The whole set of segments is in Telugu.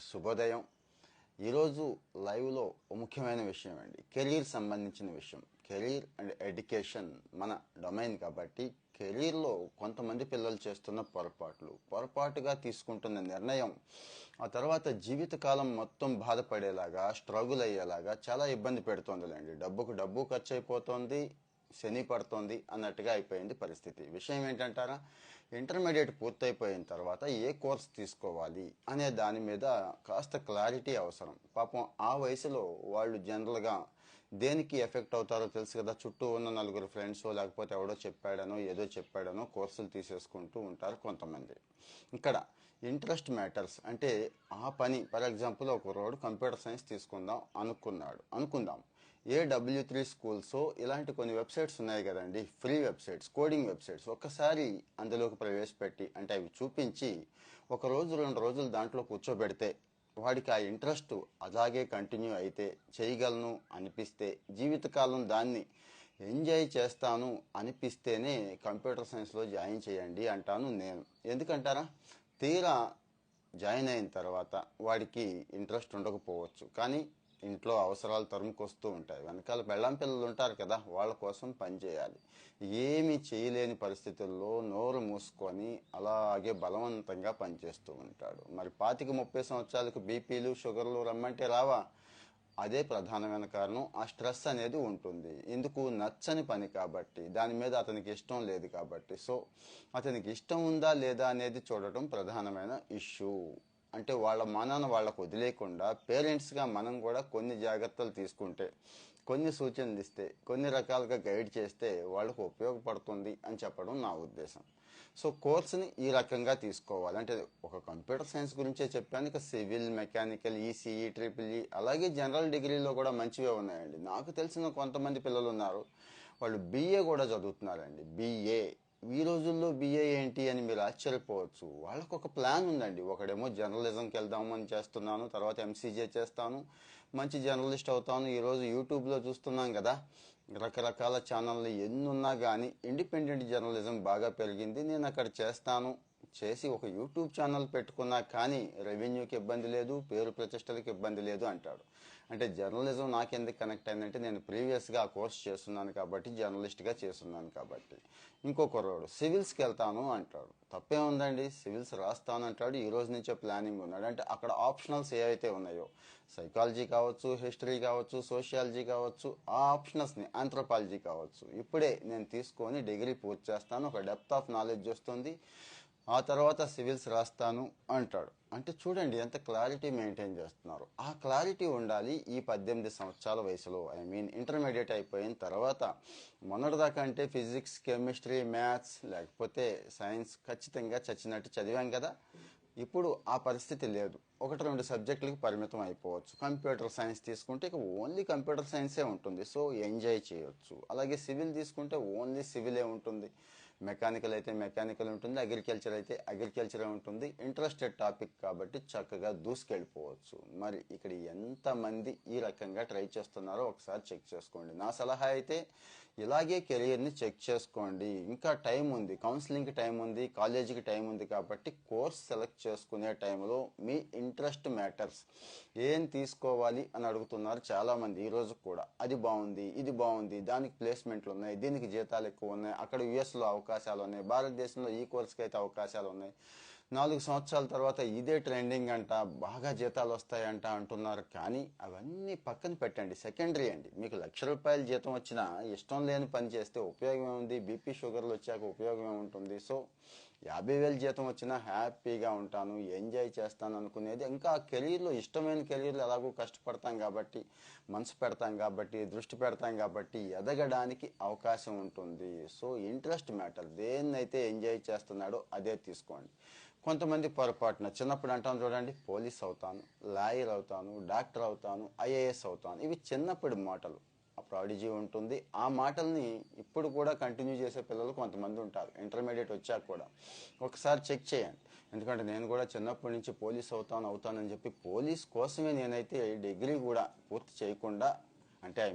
శుభోదయం. ఈరోజు లైవ్లో ఓ ముఖ్యమైన విషయం అండి, కెరీర్ సంబంధించిన విషయం. కెరీర్ అండ్ ఎడ్యుకేషన్ మన డొమైన్ కాబట్టి కెరీర్లో కొంతమంది పిల్లలు చేస్తున్న పొరపాటుగా తీసుకుంటున్న నిర్ణయం ఆ తర్వాత జీవితకాలం మొత్తం బాధపడేలాగా, స్ట్రగుల్ అయ్యేలాగా చాలా ఇబ్బంది పెడుతోందిలేండి. డబ్బుకు డబ్బు ఖర్చు అయిపోతుంది, శని పడుతోంది అన్నట్టుగా అయిపోయింది పరిస్థితి. విషయం ఏంటంటారా, ఇంటర్మీడియట్ పూర్తయిపోయిన తర్వాత ఏ కోర్స్ తీసుకోవాలి అనే దాని మీద కాస్త క్లారిటీ అవసరం. పాపం ఆ వయసులో వాళ్ళు జనరల్గా దేనికి ఎఫెక్ట్ అవుతారో తెలుసు కదా, చుట్టూ ఉన్న నలుగురు ఫ్రెండ్సో లేకపోతే ఎవడో చెప్పాడనో ఏదో చెప్పాడనో కోర్సులు తీసేసుకుంటూ ఉంటారు కొంతమంది. ఇక్కడ ఇంట్రెస్ట్ మ్యాటర్స్. అంటే ఆ పని, ఫర్ ఎగ్జాంపుల్ ఒక రోడ్ కంప్యూటర్ సైన్స్ తీసుకుందాం అనుకుందాం. AW3 స్కూల్స్ ఇలాంటి కొన్ని వెబ్సైట్స్ ఉన్నాయి కదండి, ఫ్రీ వెబ్సైట్స్, కోడింగ్ వెబ్సైట్స్. ఒక్కసారి అందులోకి ప్రవేశపెట్టి, అంటే అవి చూపించి ఒక రోజు 2 రోజులు దాంట్లో కూర్చోబెడితే వాడికి ఆ ఇంట్రెస్ట్ అలాగే కంటిన్యూ అయితే, చేయగలను అనిపిస్తే, జీవితకాలం దాన్ని ఎంజాయ్ చేస్తాను అనిపిస్తేనే కంప్యూటర్ సైన్స్లో జాయిన్ చేయండి అంటాను నేను. ఎందుకంటారా, తీరా జాయిన్ అయిన తర్వాత వాడికి ఇంట్రెస్ట్ ఉండకపోవచ్చు, కానీ ఇంట్లో అవసరాలు తరుముకొస్తూ ఉంటాయి. వెనకాల బెల్లం పిల్లలు ఉంటారు కదా, వాళ్ళ కోసం పనిచేయాలి. ఏమీ చేయలేని పరిస్థితుల్లో నోరు మూసుకొని అలాగే బలవంతంగా పనిచేస్తూ ఉంటాడు. మరి 25-30 సంవత్సరాలకు బీపీలు, షుగర్లు రమ్మంటే రావా? అదే ప్రధానమైన కారణం. ఆ స్ట్రెస్ అనేది ఉంటుంది. ఎందుకు? నచ్చని పని కాబట్టి, దాని మీద అతనికి ఇష్టం లేదు కాబట్టి. సో అతనికి ఇష్టం ఉందా లేదా అనేది చూడటం ప్రధానమైన ఇష్యూ. అంటే వాళ్ళ మనన వాళ్ళకు వదిలేయకుండా పేరెంట్స్గా మనం కూడా కొన్ని జాగ్రత్తలు తీసుకుంటే, కొన్ని సూచనలు ఇస్తే, కొన్ని రకాలుగా గైడ్ చేస్తే వాళ్ళకు ఉపయోగపడుతుంది అని చెప్పడం నా ఉద్దేశం. సో కోర్సుని ఈ రకంగా తీసుకోవాలి. అంటే ఒక కంప్యూటర్ సైన్స్ గురించే చెప్పాను, ఇక సివిల్, మెకానికల్, ఈసీఈ, ట్రిపుల్ అలాగే జనరల్ డిగ్రీలో కూడా మంచివే ఉన్నాయండి. నాకు తెలిసిన కొంతమంది పిల్లలు ఉన్నారు, వాళ్ళు BA కూడా చదువుతున్నారండి. BA ఈ రోజుల్లో BA ఏంటి అని మీరు ఆశ్చర్యపోవచ్చు. వాళ్ళకు ఒక ప్లాన్ ఉందండి. ఒకడేమో జర్నలిజంకి వెళ్దామని చేస్తున్నాను, తర్వాత MCJ చేస్తాను, మంచి జర్నలిస్ట్ అవుతాను. ఈరోజు యూట్యూబ్లో చూస్తున్నాం కదా, రకరకాల ఛానళ్ళు ఎన్నున్నా కానీ ఇండిపెండెంట్ జర్నలిజం బాగా పెరిగింది. నేను అక్కడ చేస్తాను, చేసి ఒక యూట్యూబ్ ఛానల్ పెట్టుకున్నా కానీ రెవెన్యూకి ఇబ్బంది లేదు, పేరు ప్రతిష్టలకు ఇబ్బంది లేదు అంటాడు. అంటే జర్నలిజం నాకెందుకు కనెక్ట్ అయిందంటే, నేను ప్రీవియస్గా ఆ కోర్స్ చేస్తున్నాను కాబట్టి, జర్నలిస్ట్గా చేస్తున్నాను కాబట్టి. ఇంకొకరోడు సివిల్స్కి వెళ్తాను అంటాడు. తప్పే ఉందండి, సివిల్స్ రాస్తాను అంటాడు. ఈ రోజు నుంచే ప్లానింగ్ ఉన్నాడు. అంటే అక్కడ ఆప్షనల్స్ ఏవైతే ఉన్నాయో, సైకాలజీ కావచ్చు, హిస్టరీ కావచ్చు, సోషియాలజీ కావచ్చు, ఆ ఆప్షనల్స్ని, ఆంథ్రోపాలజీ కావచ్చు, ఇప్పుడే నేను తీసుకొని డిగ్రీ పూర్తి చేస్తాను, ఒక డెప్త్ ఆఫ్ నాలెడ్జ్ వస్తుంది, ఆ తర్వాత సివిల్స్ రాస్తాను అంటాడు. అంటే చూడండి ఎంత క్లారిటీ మెయింటైన్ చేస్తున్నారు. ఆ క్లారిటీ ఉండాలి ఈ 18 సంవత్సరాల వయసులో. ఇంటర్మీడియట్ అయిపోయిన తర్వాత. మొన్నటిదాకా అంటే ఫిజిక్స్, కెమిస్ట్రీ, మ్యాథ్స్ లేకపోతే సైన్స్ ఖచ్చితంగా చచ్చినట్టు చదివాం కదా. ఇప్పుడు ఆ పరిస్థితి లేదు. 1-2 సబ్జెక్టులకి పరిమితం అయిపోవచ్చు. కంప్యూటర్ సైన్స్ తీసుకుంటే ఇక ఓన్లీ కంప్యూటర్ సైన్సే ఉంటుంది, సో ఎంజాయ్ చేయొచ్చు. అలాగే సివిల్ తీసుకుంటే ఓన్లీ సివిలే ఉంటుంది, మెకానికల్ అయితే మెకానికల్ ఉంటుంది, అగ్రికల్చర్ అయితే అగ్రికల్చరే ఉంటుంది. ఇంట్రెస్టెడ్ టాపిక్ కాబట్టి చక్కగా దూసుకెళ్ళిపోవచ్చు. మరి ఇక్కడ ఎంతమంది ఈ రకంగా ట్రై చేస్తున్నారో ఒకసారి చెక్ చేసుకోండి. నా సలహా అయితే ఇలాగే కెరియర్ని చెక్ చేసుకోండి. ఇంకా టైం ఉంది, కౌన్సిలింగ్కి టైం ఉంది, కాలేజీకి టైం ఉంది కాబట్టి కోర్స్ సెలెక్ట్ చేసుకునే టైంలో మీ ఇంట్రెస్ట్ మ్యాటర్స్. ఏం తీసుకోవాలి అని అడుగుతున్నారు చాలామంది ఈరోజు కూడా. అది బాగుంది, ఇది బాగుంది, దానికి ప్లేస్మెంట్లు ఉన్నాయి, దీనికి జీతాలు ఎక్కువ ఉన్నాయి, అక్కడ యుఎస్లో అవకాశాలు ఉన్నాయి, భారతదేశంలో ఈ కోర్స్కి అయితే అవకాశాలు ఉన్నాయి, 4 సంవత్సరాల తర్వాత ఇదే ట్రెండింగ్ అంట, బాగా జీతాలు వస్తాయంట అంటున్నారు. కానీ అవన్నీ పక్కన పెట్టండి, సెకండరీ అండి. మీకు ₹1,00,000 జీతం వచ్చినా ఇష్టం లేని పని చేస్తే ఉపయోగం ఏముంది? బీపీ షుగర్లు వచ్చాక ఉపయోగం ఏముంటుంది? సో 50,000 జీతం వచ్చినా హ్యాపీగా ఉంటాను, ఎంజాయ్ చేస్తాను అనుకునేది. ఇంకా కెరీర్లో, ఇష్టమైన కెరీర్లో ఎలాగో కష్టపడతాం కాబట్టి, మనసు పెడతాం కాబట్టి, దృష్టి పెడతాం కాబట్టి ఎదగడానికి అవకాశం ఉంటుంది. So interest matter. దేన్నైతే ఎంజాయ్ చేస్తున్నాడో అదే తీసుకోండి. కొంతమంది పొరపాటున చిన్నప్పుడు అంటాం చూడండి, పోలీస్ అవుతాను, లాయర్ అవుతాను, డాక్టర్ అవుతాను, IAS అవుతాను. ఇవి చిన్నప్పుడు మాటలు. ఆ ప్రాడిజీ ఉంటుంది. ఆ మాటల్ని ఇప్పుడు కూడా కంటిన్యూ చేసే పిల్లలు కొంతమంది ఉంటారు, ఇంటర్మీడియట్ వచ్చాక కూడా. ఒకసారి చెక్ చేయండి. ఎందుకంటే నేను కూడా చిన్నప్పటి నుంచి పోలీస్ అవుతానని చెప్పి పోలీస్ కోసమే నేనైతే డిగ్రీ కూడా పూర్తి చేయకుండా, అంటే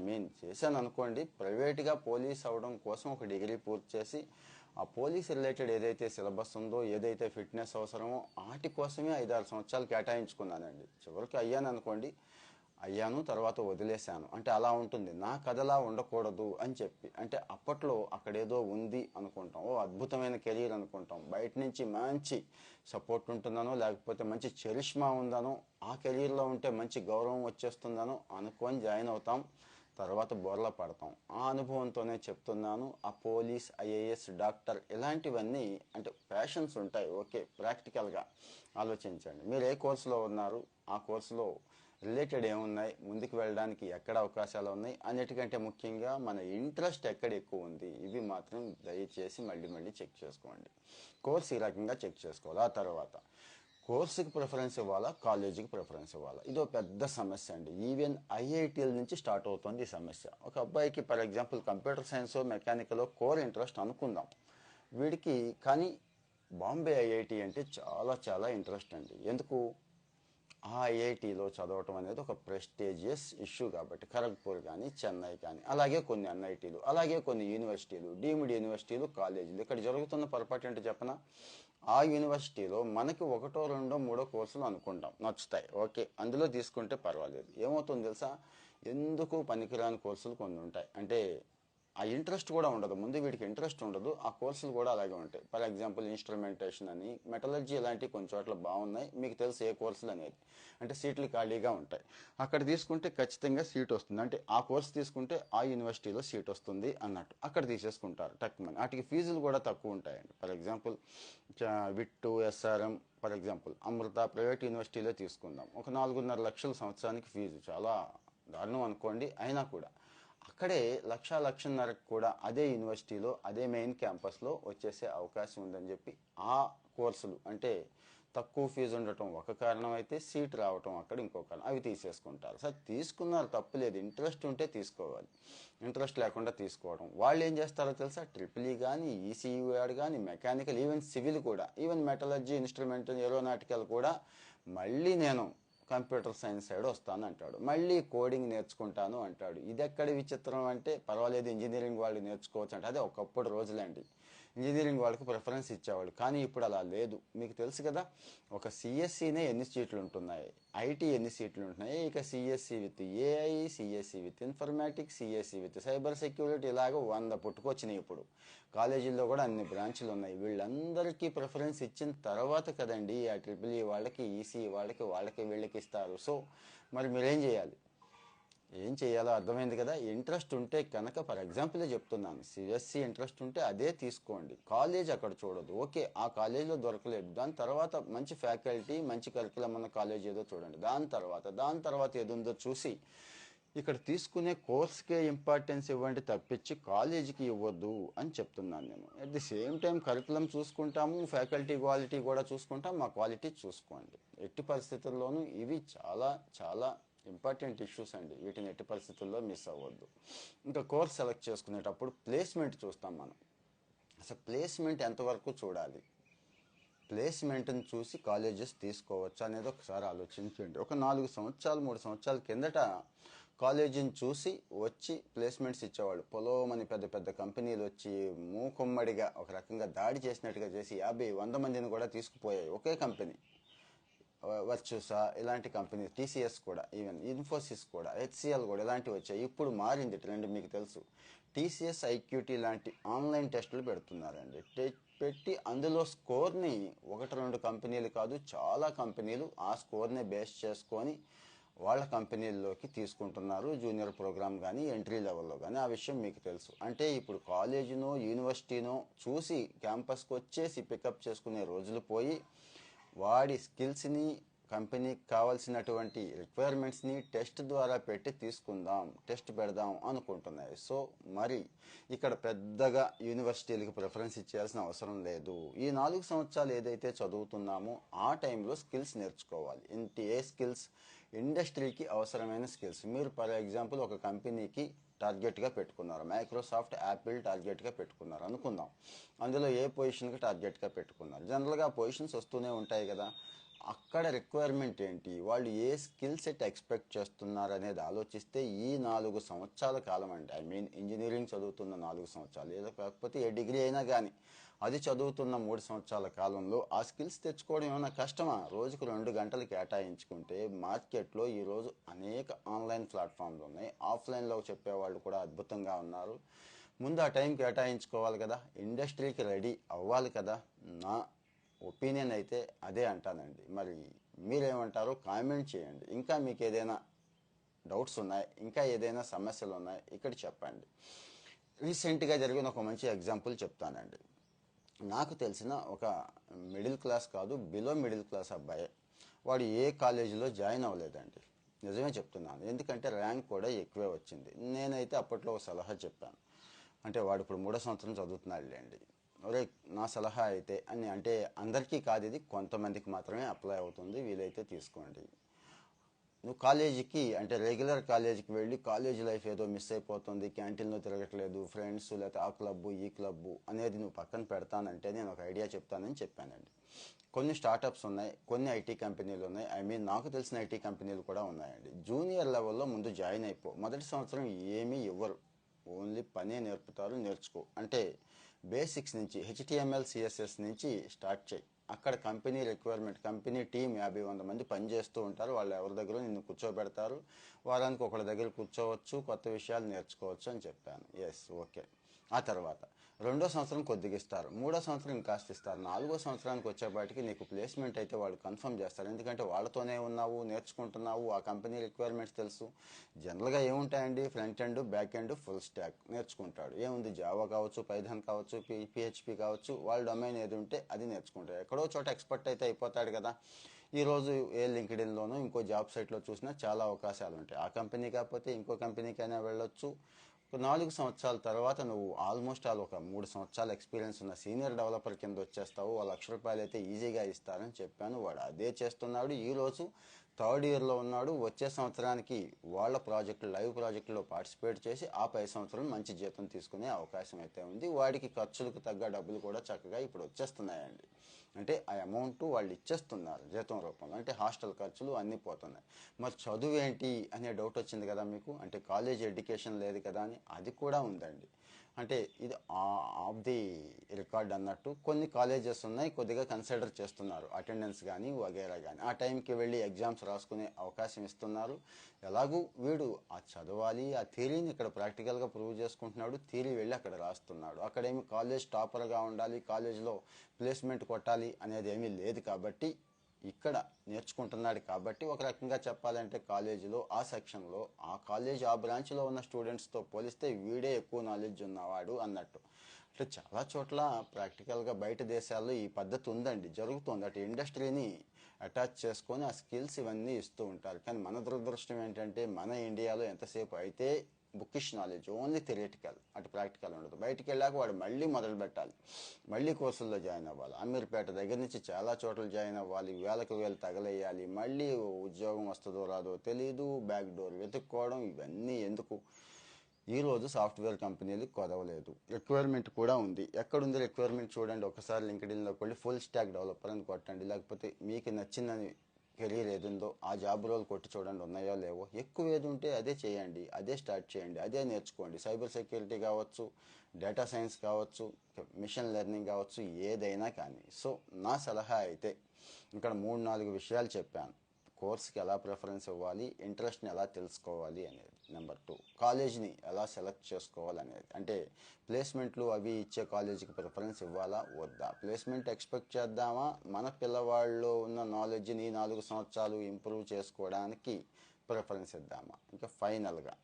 చేశాను అనుకోండి, ప్రైవేట్గా పోలీస్ అవడం కోసం ఒక డిగ్రీ పూర్తి చేసి ఆ పోలీస్ రిలేటెడ్ ఏదైతే సిలబస్ ఉందో, ఏదైతే ఫిట్నెస్ అవసరమో వాటి కోసమే 5-6 సంవత్సరాలు కేటాయించుకున్నానండి. చివరికి అయ్యాను అనుకోండి, అయ్యాను, తర్వాత వదిలేశాను. అంటే అలా ఉంటుంది. నా కథలా ఉండకూడదు అని చెప్పి. అంటే అప్పట్లో అక్కడేదో ఉంది అనుకుంటాం, ఓ అద్భుతమైన కెరీర్ అనుకుంటాం, బయట నుంచి మంచి సపోర్ట్ ఉంటుందనో, లేకపోతే మంచి చరిష్మా ఉందనో, ఆ కెరీర్లో ఉంటే మంచి గౌరవం వచ్చేస్తుందనో అనుకొని జాయిన్ అవుతాం. తర్వాత బోర్లా పడతాం. ఆ అనుభవంతోనే చెప్తున్నాను. ఆ పోలీస్, ఐఏఎస్, డాక్టర్ ఇలాంటివన్నీ అంటే ప్యాషన్స్ ఉంటాయి. ఓకే, ప్రాక్టికల్గా ఆలోచించండి. మీరు ఏ కోర్సులో ఉన్నారు, ఆ కోర్సులో రిలేటెడ్ ఏమున్నాయి, ముందుకు వెళ్ళడానికి ఎక్కడ అవకాశాలు ఉన్నాయి, అన్నిటికంటే ముఖ్యంగా మన ఇంట్రెస్ట్ ఎక్కడ ఎక్కువ ఉంది, ఇవి మాత్రం దయచేసి మళ్ళీ మళ్ళీ చెక్ చేసుకోండి. కోర్స్ ఈ రకంగా చెక్ చేసుకోవాలి. ఆ తర్వాత కోర్సుకి ప్రిఫరెన్స్ ఇవ్వాలా, కాలేజీకి ప్రిఫరెన్స్ ఇవ్వాలా, ఇదో పెద్ద సమస్య అండి. ఈవెన్ ఐఐటీల నుంచి స్టార్ట్ అవుతుంది ఈ సమస్య. ఒక అబ్బాయికి for example computer science, mechanical core interest అనుకుందాం వీడికి, కానీ బాంబే ఐఐటి అంటే చాలా చాలా ఇంట్రెస్ట్ అండి. ఎందుకు? ఆ ఐఐటీలో చదవటం అనేది ఒక ప్రెస్టీజియస్ ఇష్యూ కాబట్టి. ఖరగ్పూర్ కానీ, చెన్నై కానీ, అలాగే కొన్ని ఎన్ఐటీలు, అలాగే కొన్ని యూనివర్సిటీలు, డీమ్డ్ యూనివర్సిటీలు, కాలేజీలు. ఇక్కడ జరుగుతున్న పొరపాటు ఏంటో చెప్పనా? ఆ యూనివర్సిటీలో మనకి 1, 2, 3 కోర్సులు అనుకుంటాం నచ్చుతాయి, ఓకే, అందులో తీసుకుంటే పర్వాలేదు. ఏమవుతుంది తెలుసా? ఎందుకు పనికిరాని కోర్సులు కొన్ని ఉంటాయి. అంటే ఆ ఇంట్రెస్ట్ కూడా ఉండదు. ముందు వీడికి ఇంట్రెస్ట్ ఉండదు, ఆ కోర్సులు కూడా అలాగే ఉంటాయి. ఫర్ ఎగ్జాంపుల్ ఇన్స్ట్రుమెంటేషన్ అని, మెటలర్జీ ఇలాంటివి కొన్ని చోట్ల బాగున్నాయి, మీకు తెలుసు ఏ కోర్సులు అనేది. అంటే సీట్లు ఖాళీగా ఉంటాయి, అక్కడ తీసుకుంటే ఖచ్చితంగా సీట్ వస్తుంది. అంటే ఆ కోర్సు తీసుకుంటే ఆ యూనివర్సిటీలో సీట్ వస్తుంది అన్నట్టు అక్కడ తీసేసుకుంటారు టక్మని. వాటికి ఫీజులు కూడా తక్కువ ఉంటాయండి. For example VIT, SRM, for example Amrita private యూనివర్సిటీలో తీసుకుందాం, ఒక 4.5 లక్షల సంవత్సరానికి ఫీజు. చాలా దారుణం అనుకోండి, అయినా కూడా అక్కడే 1,00,000-1,50,000 కూడా అదే యూనివర్సిటీలో, అదే మెయిన్ క్యాంపస్లో వచ్చేసే అవకాశం ఉందని చెప్పి ఆ కోర్సులు అంటే తక్కువ ఫీజు ఉండటం ఒక కారణం అయితే, సీట్ రావటం అక్కడ ఇంకో కారణం. అవి తీసేసుకుంటారు. సార్ తీసుకున్నారు, తప్పులేదు, ఇంట్రెస్ట్ ఉంటే తీసుకోవాలి, ఇంట్రెస్ట్ లేకుండా తీసుకోవడం. వాళ్ళు ఏం చేస్తారో తెలుసా? ట్రిపుల్ కానీ, ఈసీయూ కానీ, మెకానికల్, ఈవెన్ సివిల్ కూడా, ఈవెన్ మెటలర్జీ, ఇన్స్ట్రుమెంట్, ఏరోనాటికల్ కూడా మళ్ళీ నేను కంప్యూటర్ సైన్స్ సైడ్ వస్తాను అంటాడు, మళ్ళీ కోడింగ్ నేర్చుకుంటాను అంటాడు. ఇది ఎక్కడ విచిత్రం అంటే, పర్వాలేదు ఇంజనీరింగ్ వాళ్ళు నేర్చుకోవచ్చు అంటే, అదే ఒకప్పుడు రోజులండి. ఇంజనీరింగ్ వాళ్ళకి ప్రిఫరెన్స్ ఇచ్చేవాళ్ళు, కానీ ఇప్పుడు అలా లేదు. మీకు తెలుసు కదా, ఒక సిఎస్సినే ఎన్ని సీట్లు ఉంటున్నాయి, ఐటీ ఎన్ని సీట్లు ఉంటున్నాయి, ఇక CSE with AI, CSE with informatics, CSE with cyber security, ఇలాగ 100 పుట్టుకొచ్చినాయి. ఇప్పుడు కాలేజీల్లో కూడా అన్ని బ్రాంచ్లు ఉన్నాయి. వీళ్ళందరికీ ప్రిఫరెన్స్ ఇచ్చిన తర్వాత కదండి ఆ ట్రిపుల్ ఈ వాళ్ళకి, ఈసీ వాళ్ళకి, వీళ్ళకి ఇస్తారు. సో మరి మీరేం చేయాలి? ఏం చేయాలో అర్థమైంది కదా. ఇంట్రెస్ట్ ఉంటే కనుక, ఫర్ ఎగ్జాంపులే చెప్తున్నాను, సిఎస్సి ఇంట్రెస్ట్ ఉంటే అదే తీసుకోండి. కాలేజ్ అక్కడ చూడదు, ఓకే ఆ కాలేజీలో దొరకలేదు, దాని తర్వాత మంచి ఫ్యాకల్టీ, మంచి కరికులం ఉన్న కాలేజ్ ఏదో చూడండి. దాని తర్వాత ఏదో ఉందో చూసి ఇక్కడ తీసుకునే కోర్స్కే ఇంపార్టెన్స్ ఇవ్వండి తప్పించి కాలేజీకి ఇవ్వద్దు అని చెప్తున్నాను నేను. At the same time curriculum చూసుకుంటాము, ఫ్యాకల్టీ క్వాలిటీ కూడా చూసుకుంటాం, మా క్వాలిటీ చూసుకోండి. ఎట్టి పరిస్థితుల్లోనూ ఇవి చాలా చాలా ఇంపార్టెంట్ ఇష్యూస్ అండి, వీటిని ఎట్టి పరిస్థితుల్లో మిస్ అవ్వద్దు. ఇంకా కోర్స్ సెలెక్ట్ చేసుకునేటప్పుడు ప్లేస్మెంట్ చూస్తాం మనం. అసలు ప్లేస్మెంట్ ఎంతవరకు చూడాలి, ప్లేస్మెంట్ని చూసి కాలేజెస్ తీసుకోవచ్చు అనేది ఒకసారి ఆలోచించండి. ఒక 4 సంవత్సరాలు 3 సంవత్సరాల కిందట కాలేజీని చూసి వచ్చి ప్లేస్మెంట్స్ ఇచ్చేవాళ్ళు. పొలోమని పెద్ద పెద్ద కంపెనీలు వచ్చి మూకుమ్మడిగా ఒక రకంగా దాడి చేసినట్టుగా చేసి 50-100 మందిని కూడా తీసుకుపోయాయి ఒకే కంపెనీ. వర్చుసా ఇలాంటి కంపెనీ, టీసీఎస్ కూడా, ఈవెన్ ఇన్ఫోసిస్ కూడా, హెచ్సిఎల్ కూడా ఇలాంటివి వచ్చాయి. ఇప్పుడు మారింది ట్రెండ్, మీకు తెలుసు. టీసీఎస్ ఐక్యూటీ లాంటి ఆన్లైన్ టెస్టులు పెడుతున్నారండి. పెట్టి అందులో స్కోర్ని 1-2 కంపెనీలు కాదు, చాలా కంపెనీలు ఆ స్కోర్ని బేస్ చేసుకొని వాళ్ళ కంపెనీల్లోకి తీసుకుంటున్నారు. జూనియర్ ప్రోగ్రామ్ కానీ, ఎంట్రీ లెవెల్లో కానీ. ఆ విషయం మీకు తెలుసు. అంటే ఇప్పుడు కాలేజీనో యూనివర్సిటీనో చూసి క్యాంపస్కి వచ్చేసి పికప్ చేసుకునే రోజులు పోయి, వాడి స్కిల్స్ని, కంపెనీకి కావాల్సినటువంటి రిక్వైర్మెంట్స్ని టెస్ట్ ద్వారా పెట్టి తీసుకుందాం, టెస్ట్ పెడదాం అనుకుంటున్నాయి. సో మరి ఇక్కడ పెద్దగా యూనివర్సిటీలకు ప్రిఫరెన్స్ ఇచ్చేయాల్సిన అవసరం లేదు. ఈ 4 సంవత్సరాలు ఏదైతే చదువుతున్నామో ఆ టైంలో స్కిల్స్ నేర్చుకోవాలి. ఏ స్కిల్స్? ఇండస్ట్రీకి అవసరమైన స్కిల్స్. మీరు ఫర్ ఎగ్జాంపుల్ ఒక కంపెనీకి టార్గెట్గా పెట్టుకున్నారు, మైక్రోసాఫ్ట్, యాపిల్ టార్గెట్గా పెట్టుకున్నారు అనుకుందాం. అందులో ఏ పొజిషన్కి టార్గెట్గా పెట్టుకున్నారు? జనరల్గా పొజిషన్స్ వస్తూనే ఉంటాయి కదా. అక్కడ రిక్వైర్మెంట్ ఏంటి, వాళ్ళు ఏ స్కిల్ సెట్ ఎక్స్పెక్ట్ చేస్తున్నారు అనేది ఆలోచిస్తే ఈ 4 సంవత్సరాల కాలం అండి, ఐ మీన్ ఇంజనీరింగ్ చదువుతున్న 4 సంవత్సరాలు, ఏదో కాకపోతే ఏ డిగ్రీ అయినా కానీ అది చదువుతున్న 3 సంవత్సరాల కాలంలో ఆ స్కిల్స్ తెచ్చుకోవడం ఏమైనా కష్టమా? రోజుకు 2 గంటలు కేటాయించుకుంటే మార్కెట్లో ఈరోజు అనేక ఆన్లైన్ ప్లాట్ఫామ్లు ఉన్నాయి. ఆఫ్లైన్లో చెప్పేవాళ్ళు కూడా అద్భుతంగా ఉన్నారు. ముందు ఆ టైం కేటాయించుకోవాలి కదా, ఇండస్ట్రీకి రెడీ అవ్వాలి కదా. నా ఒపీనియన్ అయితే అదే అంటానండి. మరి మీరేమంటారో కామెంట్ చేయండి. ఇంకా మీకు ఏదైనా డౌట్స్ ఉన్నాయి, ఇంకా ఏదైనా సమస్యలు ఉన్నాయి, ఇక్కడ చెప్పండి. రీసెంట్గా జరిగిన ఒక మంచి ఎగ్జాంపుల్ చెప్తానండి. నాకు తెలిసిన ఒక మిడిల్ క్లాస్ కాదు, బిలో మిడిల్ క్లాస్ అబ్బాయి. వాడు ఏ కాలేజీలో జాయిన్ అవ్వలేదండి. నిజమే చెప్తున్నాను, ఎందుకంటే ర్యాంక్ కూడా ఎక్కువే వచ్చింది. నేనైతే అప్పట్లో ఒక సలహా చెప్పాను. అంటే వాడు ఇప్పుడు 3వ సంవత్సరం చదువుతున్నాడులేండి. ఒరే, నా సలహా అయితే అని, అంటే అందరికీ కాదు, ఇది కొంతమందికి మాత్రమే అప్లై అవుతుంది, వీలైతే తీసుకోండి. నువ్వు కాలేజీకి, అంటే రెగ్యులర్ కాలేజీకి వెళ్ళి కాలేజీ లైఫ్ ఏదో మిస్ అయిపోతుంది, క్యాంటీన్లో తిరగట్లేదు, ఫ్రెండ్స్ లేకపోతే ఆ క్లబ్బు ఈ క్లబ్బు అనేది నువ్వు పక్కన పెడతానంటే నేను ఒక ఐడియా చెప్తానని చెప్పానండి. కొన్ని స్టార్టప్స్ ఉన్నాయి, కొన్ని ఐటీ కంపెనీలు ఉన్నాయి. నాకు తెలిసిన ఐటీ కంపెనీలు కూడా ఉన్నాయండి. జూనియర్ లెవెల్లో ముందు జాయిన్ అయిపో. మొదటి సంవత్సరం ఏమీ ఇవ్వరు, ఓన్లీ పనే నేర్పుతారు, నేర్చుకో. అంటే బేసిక్స్ నుంచి హెచ్టిఎంఎల్ సిఎస్ఎస్ నుంచి స్టార్ట్ చేయి. అక్కడ కంపెనీ రిక్వైర్మెంట్, కంపెనీ టీం 50-100 మంది పనిచేస్తూ ఉంటారు. వాళ్ళు ఎవరి దగ్గర నిన్ను కూర్చోబెడతారు. వారానికి ఒకళ్ళ దగ్గర కూర్చోవచ్చు, కొత్త విషయాలు నేర్చుకోవచ్చు అని చెప్పాను. Yes, okay. ఆ తర్వాత 2వ సంవత్సరం కొద్దిగా ఇస్తారు, 3వ సంవత్సరం ఇంకాస్త ఇస్తారు, 4వ సంవత్సరానికి వచ్చేపాటికి నీకు ప్లేస్మెంట్ అయితే వాళ్ళు కన్ఫర్మ్ చేస్తారు. ఎందుకంటే వాళ్ళతోనే ఉన్నావు, నేర్చుకుంటున్నావు, ఆ కంపెనీ రిక్వైర్మెంట్స్ తెలుసు. జనరల్గా ఏముంటాయండి, front end, back end, full stack నేర్చుకుంటాడు. ఏముంది, జావా కావచ్చు, పైథాన్ కావచ్చు, పిహెచ్పి కావచ్చు, వాళ్ళ డొమైన్ ఏది ఉంటే అది నేర్చుకుంటాడు. ఎక్కడో చోట ఎక్స్పర్ట్ అయితే అయిపోతాడు కదా. ఈరోజు ఏ లింక్డ్ఇన్లోనూ ఇంకో జాబ్ సైట్లో చూసినా చాలా అవకాశాలు ఉంటాయి. ఆ కంపెనీ కాకపోతే ఇంకో కంపెనీకైనా వెళ్ళొచ్చు. 4 సంవత్సరాల తర్వాత నువ్వు ఆల్మోస్ట్ ఒక 3 సంవత్సరాల ఎక్స్పీరియన్స్ ఉన్న సీనియర్ డెవలపర్ కింద వచ్చేస్తావు. ₹1,00,000 అయితే ఈజీగా ఇస్తారని చెప్పాను. వాడు అదే చేస్తున్నాడు. ఈరోజు థర్డ్ ఇయర్లో ఉన్నాడు. వచ్చే సంవత్సరానికి వాళ్ళ ప్రాజెక్టు, లైవ్ ప్రాజెక్టులో పార్టిసిపేట్ చేసి ఆ పై సంవత్సరం మంచి జీతం తీసుకునే అవకాశం అయితే ఉంది. వాడికి ఖర్చులకు తగ్గ డబ్బులు కూడా చక్కగా ఇప్పుడు వచ్చేస్తున్నాయండి. అంటే ఆ అమౌంట్ వాళ్ళు ఇచ్చేస్తున్నారు జీతం రూపంలో. అంటే హాస్టల్ ఖర్చులు అన్నీ పోతున్నాయి. మరి చదువు ఏంటి అనే డౌట్ వచ్చింది కదా మీకు. అంటే కాలేజ్ ఎడ్యుకేషన్ లేదు కదా అని. అది కూడా ఉందండి. అంటే ఇది ఆఫ్ ది రికార్డ్ అన్నట్టు కొన్ని కాలేజెస్ ఉన్నాయి, కొద్దిగా కన్సిడర్ చేస్తున్నారు, అటెండెన్స్ కానీ వగేరా కానీ. ఆ టైంకి వెళ్ళి ఎగ్జామ్స్ రాసుకునే అవకాశం ఇస్తున్నారు. ఎలాగూ వీడు ఆ చదవాలి, ఆ థియరీని ఇక్కడ ప్రాక్టికల్గా ప్రూవ్ చేసుకుంటున్నాడు. థియరీ వెళ్ళి అక్కడ రాస్తున్నాడు. అక్కడేమి కాలేజ్ టాపర్గా ఉండాలి, కాలేజ్లో ప్లేస్మెంట్ కొట్టాలి అనేది ఏమీ లేదు కాబట్టి ఇక్కడ నేర్చుకుంటున్నాడు. కాబట్టి ఒక రకంగా చెప్పాలంటే కాలేజీలో ఆ సెక్షన్లో, ఆ కాలేజ్ ఆ బ్రాంచ్లో ఉన్న స్టూడెంట్స్తో పోలిస్తే వీడే ఎక్కువ నాలెడ్జ్ ఉన్నవాడు అన్నట్టు. అంటే చాలా చోట్ల ప్రాక్టికల్గా బయట దేశాల్లో ఈ పద్ధతి ఉందండి, జరుగుతుంది. అటు ఇండస్ట్రీని అటాచ్ చేసుకొని ఆ స్కిల్స్ ఇవన్నీ ఇస్తూ ఉంటారు. కానీ మన దురదృష్టం ఏంటంటే మన ఇండియాలో ఎంతసేపు అయితే బుకిష్ నాలెడ్జ్, ఓన్లీ థియరిటికల్, అటు ప్రాక్టికల్ ఉండదు. బయటికి వెళ్ళాక వాడు మళ్ళీ మొదలు పెట్టాలి, మళ్ళీ కోర్సుల్లో జాయిన్ అవ్వాలి. అమీర్పేట దగ్గర నుంచి చాలా చోట్ల జాయిన్ అవ్వాలి, వేలకు వేలు తగలేయాలి, మళ్ళీ ఉద్యోగం వస్తుందో రాదో తెలియదు, బ్యాక్ డోర్ వెతుక్కోవడం, ఇవన్నీ ఎందుకు? ఈరోజు సాఫ్ట్వేర్ కంపెనీలు కొదవలేదు, రిక్వైర్మెంట్ కూడా ఉంది. ఎక్కడుంది రిక్వైర్మెంట్ చూడండి ఒకసారి. లింక్డ్ఇన్లోకి వెళ్ళి ఫుల్ స్టాక్ డెవలపర్ అని కొట్టండి, లేకపోతే మీకు నచ్చిందని కెరీర్ ఏది ఉందో ఆ జాబ్ రోల్ కొట్టి చూడండి, ఉన్నాయో లేవో. ఎక్కువ ఏది ఉంటే అదే చేయండి, అదే స్టార్ట్ చేయండి, అదే నేర్చుకోండి. సైబర్ సెక్యూరిటీ కావచ్చు, డేటా సైన్స్ కావచ్చు, మిషన్ లెర్నింగ్ కావచ్చు, ఏదైనా కానీ. సో నా సలహా అయితే ఇక్కడ 3-4 విషయాలు చెప్పాను. కోర్స్కి ఎలా ప్రిఫరెన్స్ ఇవ్వాలి, ఇంట్రెస్ట్ని ఎలా తెలుసుకోవాలి అనేది. నెంబర్ 2, కాలేజ్ని ఎలా సెలెక్ట్ చేసుకోవాలి అనేది. అంటే ప్లేస్మెంట్లు అవి ఇచ్చే కాలేజీకి ప్రిఫరెన్స్ ఇవ్వాలా వద్దా, ప్లేస్మెంట్ ఎక్స్పెక్ట్ చేద్దామా, మన పిల్లవాళ్ళలో ఉన్న నాలెడ్జ్ని 4 సంవత్సరాలు ఇంప్రూవ్ చేసుకోవడానికి ప్రిఫరెన్స్ ఇద్దామా. ఇంకా ఫైనల్గా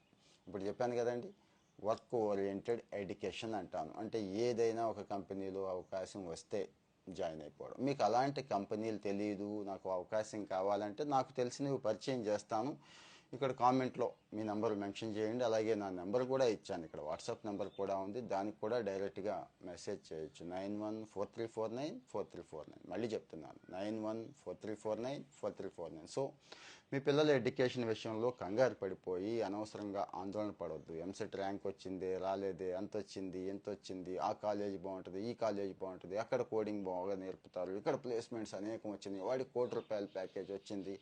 ఇప్పుడు చెప్పాను కదండి, వర్క్ ఓరియంటెడ్ ఎడ్యుకేషన్ అంటాను. అంటే ఏదైనా ఒక కంపెనీలో అవకాశం వస్తే జాయిన్ అయిపోవడం. మీకు అలాంటి కంపెనీలు తెలియదు, నాకు అవకాశం కావాలంటే నాకు తెలిసినవి పరిచయం చేస్తాను. ఇక్కడ కామెంట్లో మీ నెంబర్ మెన్షన్ చేయండి. అలాగే నా నెంబర్ కూడా ఇచ్చాను, ఇక్కడ వాట్సాప్ నెంబర్ కూడా ఉంది, దానికి కూడా డైరెక్ట్గా మెసేజ్ చేయొచ్చు. 9143494349. మళ్ళీ చెప్తున్నాను, 9143494349. సో మీ పిల్లల ఎడ్యుకేషన్ విషయంలో కంగారు పడిపోయి అనవసరంగా ఆందోళన పడవద్దు. ఎంసెట్ ర్యాంక్ వచ్చింది, రాలేదే, ఎంత వచ్చింది, ఎంత వచ్చింది, ఆ కాలేజ్ బాగుంటుంది, ఈ కాలేజ్ బాగుంటుంది, అక్కడ కోడింగ్ బాగా నేర్పుతారు, ఇక్కడ ప్లేస్మెంట్స్ అనేకం వచ్చినాయి, వాడికి ₹1,00,00,000 ప్యాకేజ్ వచ్చింది.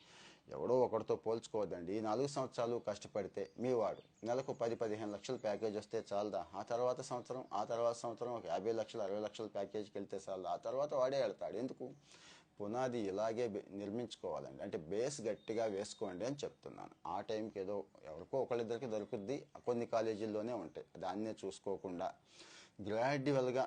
ఎవడో ఒకరితో పోల్చుకోవద్దండి. ఈ 4 సంవత్సరాలు కష్టపడితే మీ వాడు నెలకు 10-15 లక్షల ప్యాకేజ్ వస్తే చాలదా? ఆ తర్వాత సంవత్సరం ఒక 50 లక్షలు 60 లక్షల ప్యాకేజ్కి వెళ్తే చాలదా? ఆ తర్వాత వాడే వెళ్తాడు. ఎందుకు? పునాది ఇలాగే నిర్మించుకోవాలండి. అంటే బేస్ గట్టిగా వేసుకోండి అని చెప్తున్నాను. ఆ టైంకి ఏదో ఎవరికో ఒకళ్ళిద్దరికి దొరుకుద్ది, కొన్ని కాలేజీల్లోనే ఉంటాయి. దాన్నే చూసుకోకుండా గ్రాడ్యువల్గా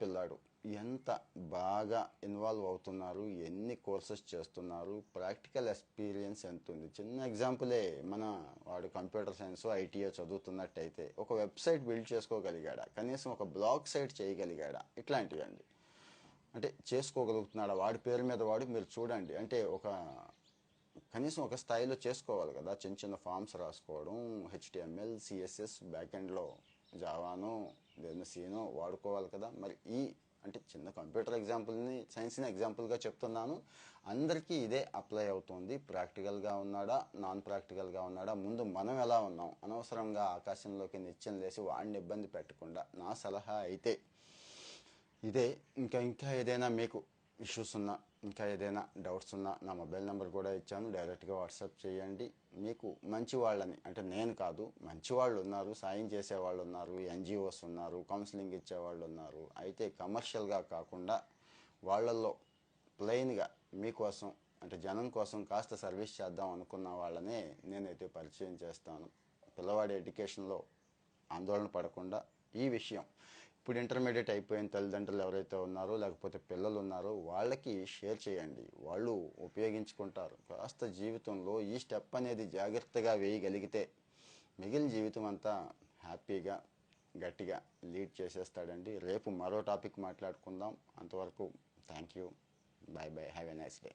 పిల్లాడు ఎంత బాగా ఇన్వాల్వ్ అవుతున్నారు, ఎన్ని కోర్సెస్ చేస్తున్నారు, ప్రాక్టికల్ ఎక్స్పీరియన్స్ ఎంత ఉంది. చిన్న ఎగ్జాంపులే, వాడు కంప్యూటర్ సైన్స్ ఐటీఏ చదువుతున్నట్టయితే ఒక వెబ్సైట్ బిల్డ్ చేసుకోగలిగాడా, కనీసం ఒక బ్లాగ్ సైట్ చేయగలిగాడా, ఇట్లాంటివి అండి. అంటే చేసుకోగలుగుతున్నాడా వాడి పేరు మీద వాడు, మీరు చూడండి. అంటే కనీసం ఒక స్థాయిలో చేసుకోవాలి కదా. చిన్న చిన్న ఫామ్స్ రాసుకోవడం, హెచ్టిఎంఎల్ సిఎస్ఎస్ బ్యాక్ ఎండ్లో జావానో లేదా సీనో వాడుకోవాలి కదా. మరి అంటే చిన్న కంప్యూటర్ సైన్స్ని ఎగ్జాంపుల్గా చెప్తున్నాను. అందరికీ ఇదే అప్లై అవుతుంది. ప్రాక్టికల్గా ఉన్నాడా, నాన్ ప్రాక్టికల్గా ఉన్నాడా, ముందు మనం ఎలా ఉన్నాం, అనవసరంగా ఆకాశంలోకి నిత్యం లేసి వాడిని ఇబ్బంది పెట్టకుండా నా సలహా అయితే ఇదే. ఇంకా ఏదైనా మీకు ఇష్యూస్ ఉన్నా, ఇంకా ఏదైనా డౌట్స్ ఉన్నా నా మొబైల్ నెంబర్ కూడా ఇచ్చాను, డైరెక్ట్గా వాట్సాప్ చేయండి. మీకు మంచి వాళ్ళని, అంటే నేను కాదు, మంచి వాళ్ళు ఉన్నారు, సాయం చేసేవాళ్ళు ఉన్నారు, ఎన్జిఓస్ ఉన్నారు, కౌన్సిలింగ్ ఇచ్చేవాళ్ళు ఉన్నారు. అయితే కమర్షియల్గా కాకుండా వాళ్ళల్లో ప్లెయిన్గా మీకోసం, అంటే జనం కోసం కాస్త సర్వీస్ చేద్దాం అనుకున్న వాళ్ళనే నేనైతే పరిచయం చేస్తాను. పిల్లవాడి ఎడ్యుకేషన్లో ఆందోళన పడకుండా ఈ విషయం ఇప్పుడు ఇంటర్మీడియట్ అయిపోయిన తల్లిదండ్రులు ఎవరైతే ఉన్నారో, లేకపోతే పిల్లలు ఉన్నారో వాళ్ళకి షేర్ చేయండి. వాళ్ళు ఉపయోగించుకుంటారు. కాస్త జీవితంలో ఈ స్టెప్ అనేది జాగ్రత్తగా వేయగలిగితే మిగిలిన జీవితం అంతా హ్యాపీగా గట్టిగా లీడ్ చేసేస్తాడండి. రేపు మరో టాపిక్ మాట్లాడుకుందాం. అంతవరకు thank you. Bye bye. Have a nice day.